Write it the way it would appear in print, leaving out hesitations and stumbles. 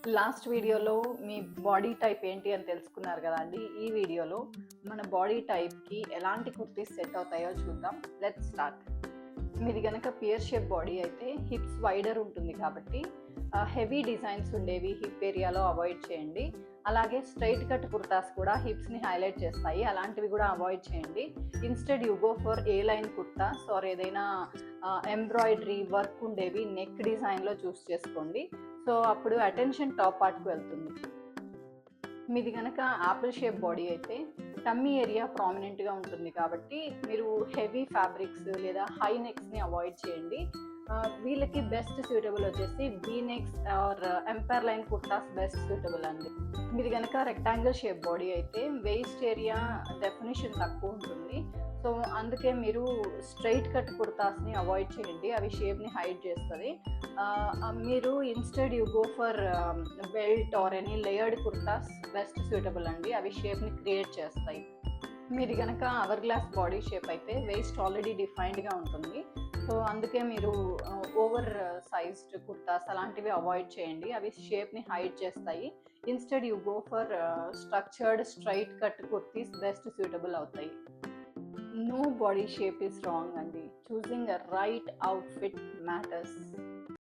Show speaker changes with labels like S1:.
S1: Last వీడియోలో మీ body type ఏంటి అని తెలుసుకున్నారు కదండి. ఈ వీడియోలో మన బాడీ టైప్కి ఎలాంటి కుర్తీస్ సెట్ అవుతాయో చూద్దాం. Let's start. మీది కనుక పియర్ షేప్ బాడీ అయితే హిప్స్ వైడర్ ఉంటుంది కాబట్టి హెవీ డిజైన్స్ ఉండేవి హిప్ ఏరియాలో అవాయిడ్ చేయండి. అలాగే స్ట్రైట్ కట్ కుర్తాస్ కూడా హిప్స్ని హైలైట్ చేస్తాయి, అలాంటివి కూడా అవాయిడ్ చేయండి. Instead you go for A line kurtas or ఏదైనా ఎంబ్రాయిడరీ వర్క్ ఉండేవి నెక్ డిజైన్లో చూస్ చేసుకోండి. సో అప్పుడు అటెన్షన్ టాప్ పార్ట్కి వెళ్తుంది. మీది కనుక యాపిల్ షేప్ బాడీ అయితే టమ్మీ ఏరియా ప్రామినెంట్గా ఉంటుంది కాబట్టి మీరు హెవీ ఫ్యాబ్రిక్స్ లేదా హై నెక్స్ని అవాయిడ్ చేయండి. వీళ్ళకి బెస్ట్ సూటబుల్ వచ్చేసి V necks or empire line kurtas best suitable అండి. మీది కనుక రెక్టాంగిల్ షేప్ బాడీ అయితే వేస్ట్ ఏరియా డెఫినేషన్ తక్కువ ఉంటుంది. సో అందుకే మీరు స్ట్రైట్ కట్ కుర్తాస్ని అవాయిడ్ చేయండి, అవి షేప్ని హైడ్ చేస్తుంది. మీరు instead you go for belt or any layered kurtas best suitable అండి, అవి షేప్ని క్రియేట్ చేస్తాయి. మీది కనుక అవర్ గ్లాస్ బాడీ షేప్ అయితే వేస్ట్ ఆల్రెడీ డిఫైన్డ్గా ఉంటుంది. సో అందుకే మీరు ఓవర్ సైజ్డ్ కుర్తాస్ అలాంటివి అవాయిడ్ చేయండి, అవి షేప్ని హైడ్ చేస్తాయి. Instead you go for structured straight cut kurtis best suitable అవుతాయి. No body shape is wrong, Andy. Choosing a right outfit matters.